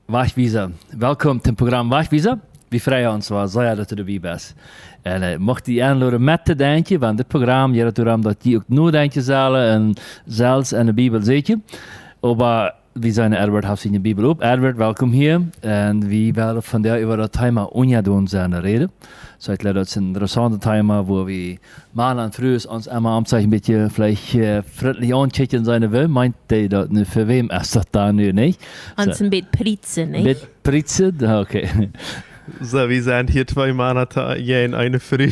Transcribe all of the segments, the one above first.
Wachtwijzer. Welkom ten programma Wachtwijzer. We vrijen ons wel zeer dat u erbij bent. En mocht die aanloren met te denken, want dit programma je erom dat die ook nooit denken zullen en zelfs in de Bijbel zeker. Maar we zijn Edward heeft in de Bijbel op. Edward, welkom hier. En we willen vandaag over dat thema onjadoen zijn reden. So ik dat is een interessante thema, waar we maanden en vroeg ons immer om zich een beetje vielleicht vriendelijk aanchecken zijn wil. Meint hij dat nu voor wem is dat daar nu niet? Ons een beetje pritsen, niet? Met pritsen? Oké. So, wir sind hier 2 Monate in eine Früh.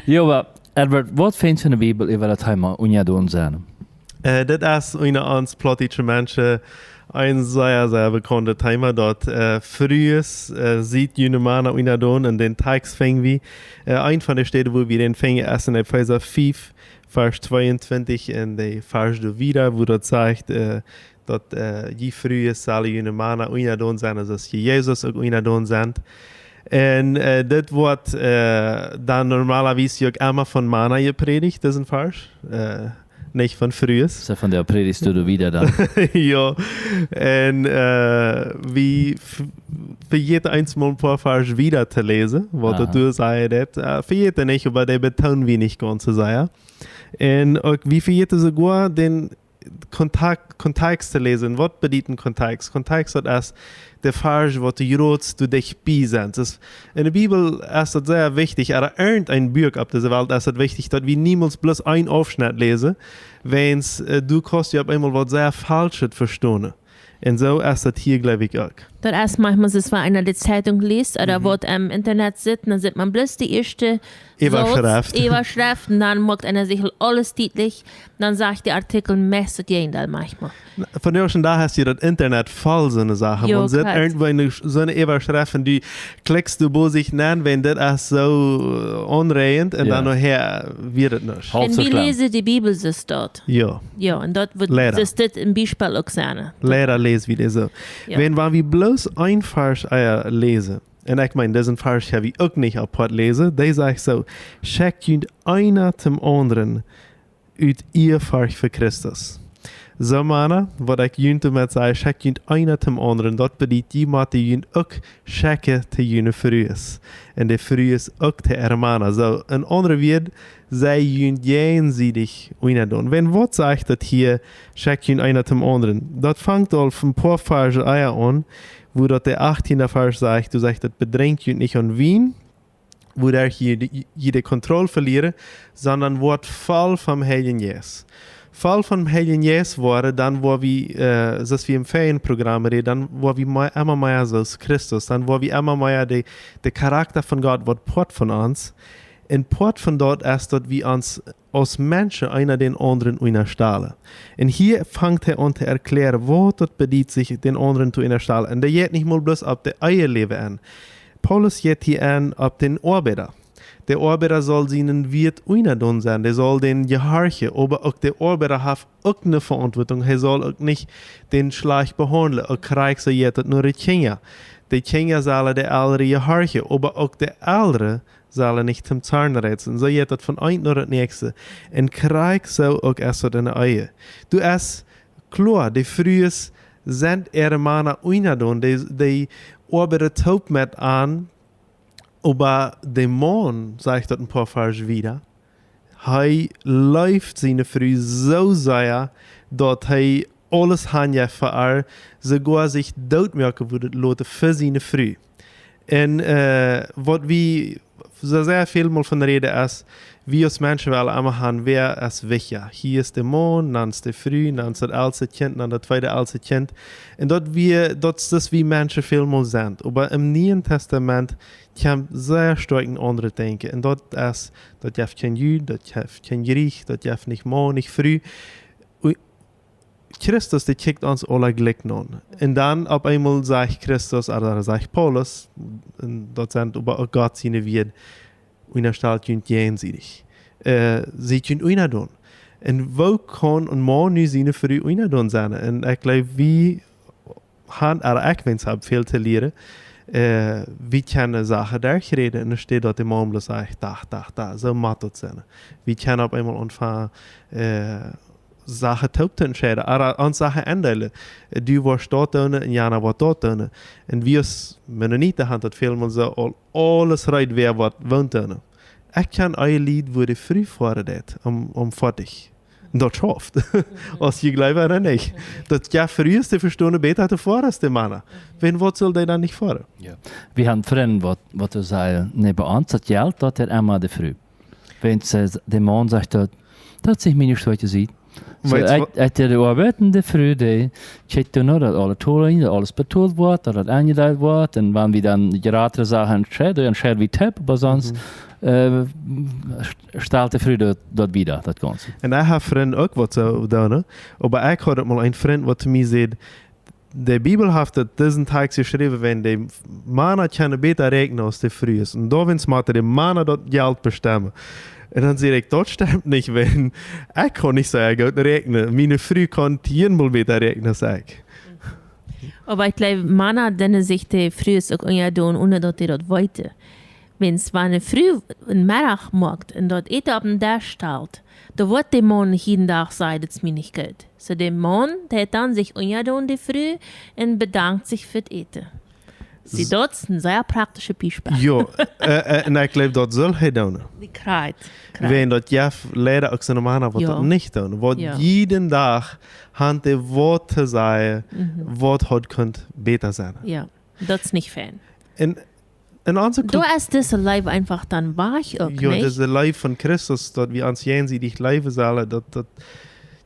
Ja, aber Edward, wat vind je in de Bijbel over dat thema onjadoen zijn? Das ist eine uns plottische Menschen ein sehr, sehr bekanntes Thema. Dort frühes sieht jene Mana unadon und den Tags fängen wir. Ein von den Städten, wo wir den fängen, ist in Epheser 5, Vers 22 in der Vers wieder, wo dort sagt, dass je frühes soll jene Mana unadon sein, also dass Jesus auch unadon sind. Und das wird dann normalerweise auch immer von Mana gepredigt, diesen Vers. Nicht von frühes. So von der predigst du wieder dann. Ja, und wie für jeden einmal ein paar Vers wieder zu lesen, was du sagst, für jeden nicht, aber der betonen wir nicht ganz so sehr. Und auch wie für jeden sogar den Kontext zu lesen. Was bedeutet Kontext? Kontext ist erst der Vers, was du rots du dich beisend. In der Bibel ist das sehr wichtig, aber irgendein Buch auf dieser Welt ist es wichtig, dass wir niemals bloß ein Aufschnitt lesen, wenn du kannst ja auf einmal was sehr Falsches verstehen. Und so ist das hier, glaube ich, auch. Dort erst manchmal ist es, wenn einer die Zeitung liest oder wo im Internet sitzt, dann sieht man bloß die erste Überschrift und dann macht einer sich alles deutlich, dann sagt der Artikel messet jeder manchmal. Von der schon da hast du das Internet voll so eine Sache. Man sieht irgendwo so eine Überschrift und die klickst du wo sich nennen, wenn das ist so unrein und dann nachher wird es nicht. Und wie lese die Bibel ist dort? Ja. Ja, und dort wird das im Beispiel auch sein. Lehrer lesen wieder so. Ja. Wenn wir bloß ein Vers lesen, und ich meine, diesen Vers habe ich auch nicht apart lesen, der sagt so, schickt einer zum anderen uit ihr Vers für Christus. So meine, was ich jünt damit sage, schickt einer zum anderen, das bedeutet jemand, die jünt auch schicken zu jüne Frühes. Und der Frühes auch zu Hermanen. So, ein anderer wird, sei jünt jenseitig unadon. Wenn was sagt das hier, schickt einer zum anderen, das fängt auf ein paar Verse an, wo dort der 18. Vers sagt, du sagst, das bedrängt jünt nicht an Wien, wo der hier jede Kontrolle verlieren, sondern wird voll vom Heiligen Jesus. Voll vom Heiligen Jesus worden, dann wo wir, das wir im Ferienprogramm reden, dann wo wir immer mehr so Christus, dann wo wir immer mehr der Charakter von Gott wird Port von uns. Und Port von dort ist, dass wir uns als Menschen einer den anderen unterstellen. Und hier fängt er an zu erklären, wo das bedeutet, sich den anderen zu unterstellen. Und der geht nicht mal bloß auf das Eierleben an. Paulus geht hier an auf den Arbeiter. Der Arbeiter soll seinen Wirt unadon sein, der soll den gehorchen, aber auch der Arbeiter hat auch eine Verantwortung, er soll auch nicht den schlecht behandeln, auch Krieg so jetzt nur die Kinder. Die Kinder sollen der Ältere gehorchen, aber auch der Ältere soll nicht zum Zorn reizen. So geht das von einem nach dem nächsten. Und Krieg soll auch erst so deine Ehe. Du hast klar, die Frühes sind ihre Männer unadon, die Arbeiter taubt mit an, aber der Mann, sagt das ein paar Vers wieder, er läuft seine Früh so sehr, dass er alles handelt für sogar sich doodmerken würde, Leute für seine Früh. Und was wir so sehr viel mal von reden ist, wir als Menschen wollen immer haben, wer ist wichtig. Hier ist der Mann, dann ist der Früh, dann ist das älteste Kind, dann das zweite älteste Kind. Und das ist das, wie Menschen viel mal sind. Aber im Neuen Testament kann sehr stark in andere denken. Und das ist, das darf kein Jüd, das darf kein Griech, das darf nicht Mann, nicht Früh. Christus, der kickt uns alle Glück an. Und dann auf einmal sagt Christus, oder sagt Paulus, und dort sind aber auch Gott seine Wert, unerstellt jünt jenseitig. Sie jünt unadon. Und wo kann ein Mann nu seine Früh unadon sein? Und ich glaube, wir haben, oder ich wens habe viel zu lernen, wir können Sachen durchreden und dann steht dort der Mann und sagt, da, so macht das sein. Wir können auf einmal anfangen, Sachen taub te entscheiden. Aber an Sachen ändern. Du warst dort doen en Jana wordt dort doen. En wie als Mennoniten haben dat veel zo alles rijdt weer wat woont doen. Ik kan een lied worden früh voor dat, om fertig. Dat schafft. Als je gelooft oder nicht. Dat ja früheste verstehen besser te voor als de mannen. Wen wat soll der dann nicht vor? Ja. Wir haben Freunde, was du sagst, neben uns hat Geld, dort hat immer de früh. Wenn der Mann sagt, dat sich meine Schwäche sieht. So, uit de arbeidende vreugde, check je nou dat alle tollen, dat alles betoeld wordt, dat het aangeduid wordt. En wanneer we dan geraten zagen, dan schrijven we het hebben, maar soms stelt de vreugde dat wieder, dat Ganze. En ik heb vrienden ook wat zo doen. Maar ik had mal een vriend wat te mij zei, de Bibel heeft dat deze dag geschreven, wenn de mannen kunnen beter rekenen als de vrouwen. En daar wens maar de mannen dat geld bestemmen. En dan zei ik, dat stimmt niet, wenn ik kan niet zo goed rekenen. Meine Frau kan 10 mal beter rekenen, zeg ik. Aber ich glaube, Männer denen sich die Früh auch doen, ohne dass die das wollten. Wenn es eine Früh einen Mittag macht und dort Eten auf den Tisch stellt, da wird der Mann jeden Tag sagen, das ist mir nicht gut. So der Mann, der hat dann sich doen die Früh und bedankt sich für das Eten. Sie dort ist ein sehr praktischer Beispiel. Ja, en ik glaube dat zal hij doen. Die krijgt. Wenn dat Jeff leider ook zijn mannen wat dat niet doen. Wat jeden dag hand de woord te zeggen, wat had kunt beter zijn. Ja, dat is niet fijn. En onze du hast diese Leib einfach dann wach auch, ja, diese Leib von Christus, dat wir ans Jen sie dich leiben sollen, dat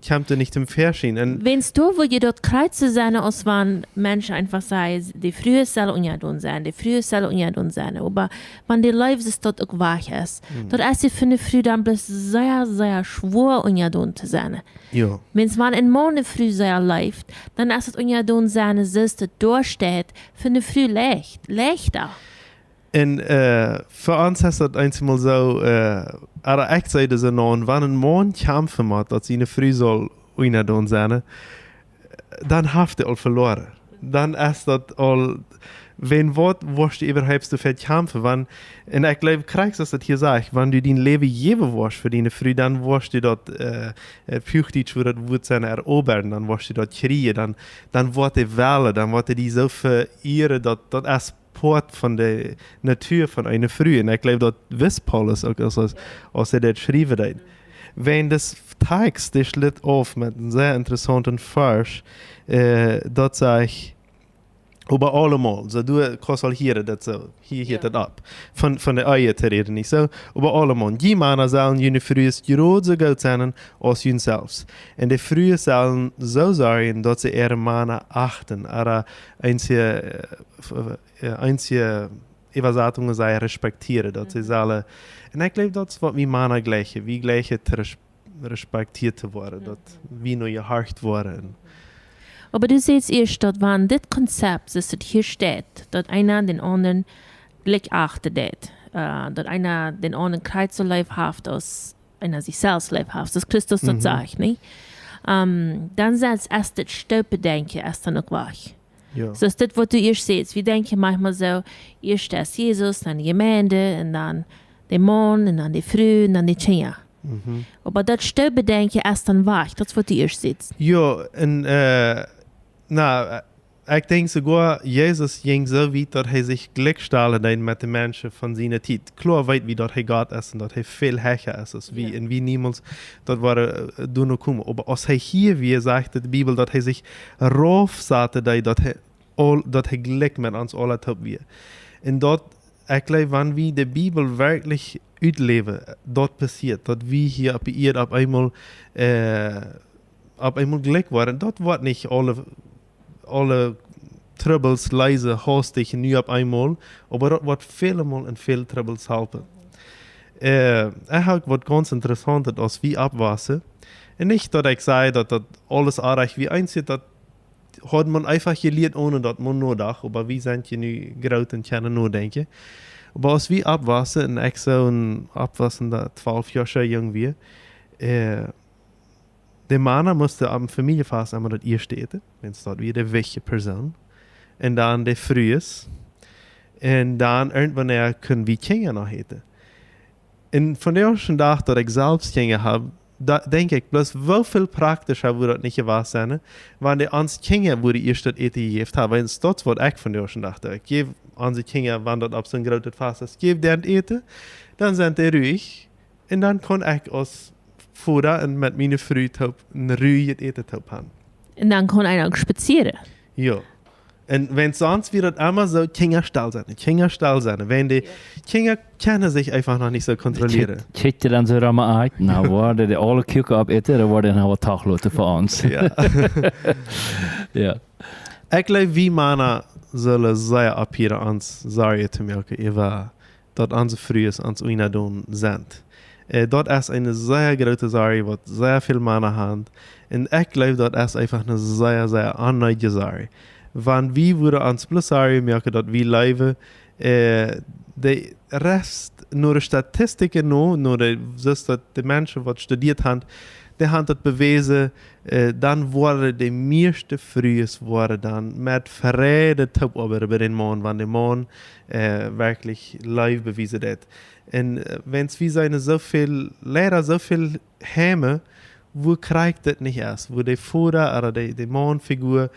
kommt nicht im Verschieden. Wenn's du, wo je dort kreuze sein, als wenn Menschen einfach sagen, die früher soll unjadun sein, die früher soll unjadun sein, aber wenn die Leib ist dort auch wach ist, dort ist sie für die früh dann bloß sehr, sehr schwer unjadun zu sein. Ja. Wenn's man in Monat früh sehr läuft, dann ist es unjadun sein, dass durchsteht, für die früh leichter. En voor ons is dat eenmaal zo, aber ik zei dus nou, wanneer een man kämpfen moet dat zijn vrouw zal doen zijn, dan heeft hij al verloren. Dan is dat al, wenn wat worst je überhaupt te veel kämpfen, en ik geloof krijg als dat hier zegt, wanneer du dein leven geven worst voor die vrouw, dan worst je dat puchtig voor dat woord zijn eroberen, dan worst je dat kriegen, dan wordt hij wellen, dan wordt hij die zo vereeren, dat is Port von der Natur von einer Früh. Und ich glaube, das wisst Paulus auch, als er das schrieben hat. Wenn das Text, der schlitt auf mit einem sehr interessanten Vers, dort sage ich, aber allemal, so du kannst al hier das so, hier das ab. Von der Eier zu reden, nicht so, aber allemal. Die Männer sollen jene Frühe gerade so gut sein als jene selbst. Und die Frühe sollen so sein, dass sie ihre Männer achten, aber einzige Übersetzungen sei respektieren, dass sie sollen. Und ich glaube, das ist was wie Männer gleiche, wie gleiche respektiert worden, dass wie nur gehorcht worden. Aber du siehst erst, dass wenn das Konzept, das hier steht, dass einer den anderen gleich achtet, dass einer den anderen Kreuz so leibhaft als einer sich selbst leibhaft, das Christus das sagt, nicht? Dann setzt erst das Stolperdenken erst dann noch wach. Ja. So ist das, was du erst siehst. Wir denken manchmal so, erst ist Jesus, dann die Gemeinde, und dann der Mann, und dann die Frau, und dann die Kinder. Aber das Stolperdenken erst dann wach, das, was du erst siehst. Ja, und ich denke sogar, Jesus ging so weit, dass er sich glückstellen hat mit den Menschen von seiner Zeit. Klar weit, wie dort er Gott ist und dass er viel höher ist, wie, und wie niemals dort war du noch kommen. Aber als er hier, wie sagt die Bibel, dass er sich raufsatte, dass er Glück mit uns alle hat wie. Und dort, ich glaube, wenn wir die Bibel wirklich ausleben, dort passiert, dass wir hier auf ihr auf einmal Glück waren, dort wird nicht alle Troubles leise, hastig, nu op einmal, aber dat wordt vielemaal en veel Troubles helpen. Eigenlijk wat ganz interessant als wie abwassen. En niet dat ik zei dat alles aardig wie einzit, dat had man einfach geleerd ohne dat man nodig, aber wie zijn je nu groot en kunnen nadenken. Aber als wie abwassen, en ik zo'n abwassen dat 12 jaar jong wie, de Männer mussten am Familienfest einmal das ihr stehen, wenn es dort wie der wichtige Person. Und dann der Frühes. Und dann irgendwann können wir Kinder noch hätten. Und von der ersten Tag, dass ich selbst Kinder habe, da denk ik, bloß hoeveel praktischer wordt het niet geweest zijn, wanneer onze kinderen worden eerst dat eten gegeven hebben. En dat is wat ik van jou dacht. Ik geef onze kinderen, wanneer dat op zo'n grote vast is, geef die het eten, dan zijn die ruhig. En dan kon ik als voeder en met mijn vrouw een ruhig het eten hebben. En dan kon hij ook spazieren. Ja. En wenn sonst wird es immer so Kinder still sein. Wenn die Kinder können sich einfach noch nicht so kontrollieren. Kijk je dan zo rammen uit? Nou, worden de alle koeken op eten, dan worden we wat tagloten voor ons. Ja. Ja. Ik geloof, wie mannen zullen zeer op hier ons zorgen te maken over dat onze vrouwen ons uina doen zijn. Dat is een zeer grote zorg, wat zeer veel mannen hebben. En ik geloof, dat is einfach een zeer, zeer onnödige zorg. Wann wie würde ans plus sagen, merken dat wie leven, de rest, nur de statistieken nur de mensen wat studiert haben, die haben dat bewezen, dan worden de meeste vrouwen dan met vrede toparbeiden bij den man, wanneer de man wirklich live bewezen heeft. En wenn wie zijn zoveel, leider zoveel hemen, wo krijgt het niet eens, wo de vader oder de manfigur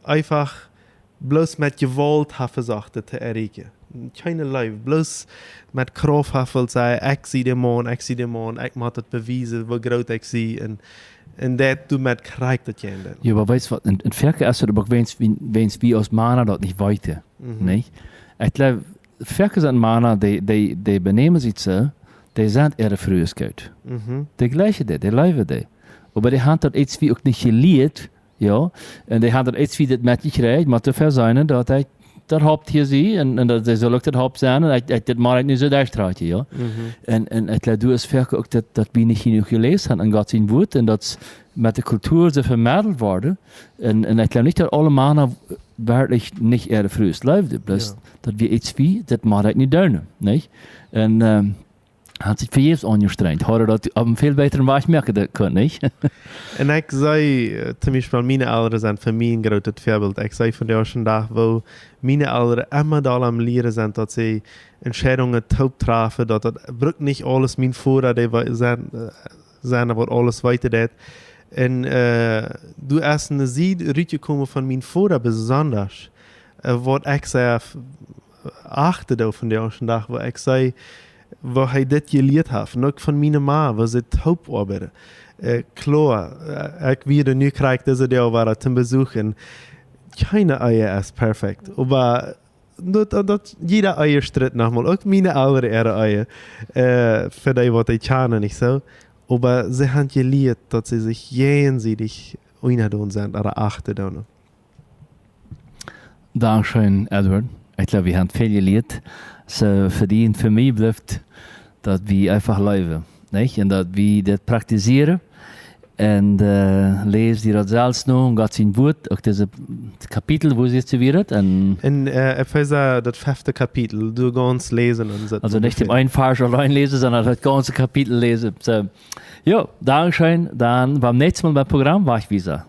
einfach bloß mit Gewalt versucht te erreichen. Keine Life, bloß mit Kraft sagen, ich sehe den Mann, ich muss das beweisen, wie groß ich sehe. Und das du mit Krieg das Kinder. Ja, aber weißt du was, in Verke ist es aber auch, wenn wie aus Mana das nicht weiter, nicht? Ich glaube, Verke sind Mana, die benehmen sich so, die sind ihre Frühigkeit. Die gleiche, die leben die. Aber die haben das jetzt wie auch nicht gelehrt. Ja, en die hadden iets wie dit met je krijgt, maar te ver zijn dat hij dat hoopt hier zie en dat hij zo lukt het hoopt zijn en hij dit maar niet zo daar straatje, ja. En het leidt dus vaak ook dat we niet genoeg gelezen hebben en God zijn woord en dat met de cultuur zo vermiddeld worden en ik geloof niet dat alle mannen werkelijk niet eerder vroeg leefden, plus dat we iets wie dat maar het niet doen, niet? En hat sich vergebens angestrengt. Hadden dat op een veel betere wijze merken kunnen, niet? En ik zei, zum Beispiel, meine Eltern zijn voor mij een groot voorbeeld. Ik zei van de eerste dag, wo meine Eltern immer da am leren zijn, dat ze Entscheidungen treffen, dat het brukt niet alles mijn voordeel, die zijn wat alles weiter deed. En du erst een ziet uitgekomen van mijn voordeel besonders, wat ik zei, achte van de eerste dag, wo ik zei, waar hij dit geleerd heeft. En ook van mijn ma, was het hooparbeiden. Klar, ik weer nu krijg deze deel waar te bezoeken. Keine eier is perfect. Maar dat jeder eier stridt nogmaals. Ook mijn oudere eier. Voor die wat ik kennen, niet zo. Maar ze hebben geleerd dat ze zich jenseitig unadoen zijn, oder achten doen. Dankeschön, Edward. Ich glaube, wir haben viel geleerd. Ze verdient für mich blijft dat we einfach leben, nicht? Und dat we das praktizieren. Und lees die dat zelfs nog, Gott zijn woord, ook deze Kapitel, wo sie jetzt wird. Und Epheser, das 5. Kapitel, du ganz lesen. Und also nicht im einen Vers allein lesen, sondern das ganze Kapitel lesen. So, ja, Dankeschön. Dann beim nächsten Mal beim Programm war ich wieder.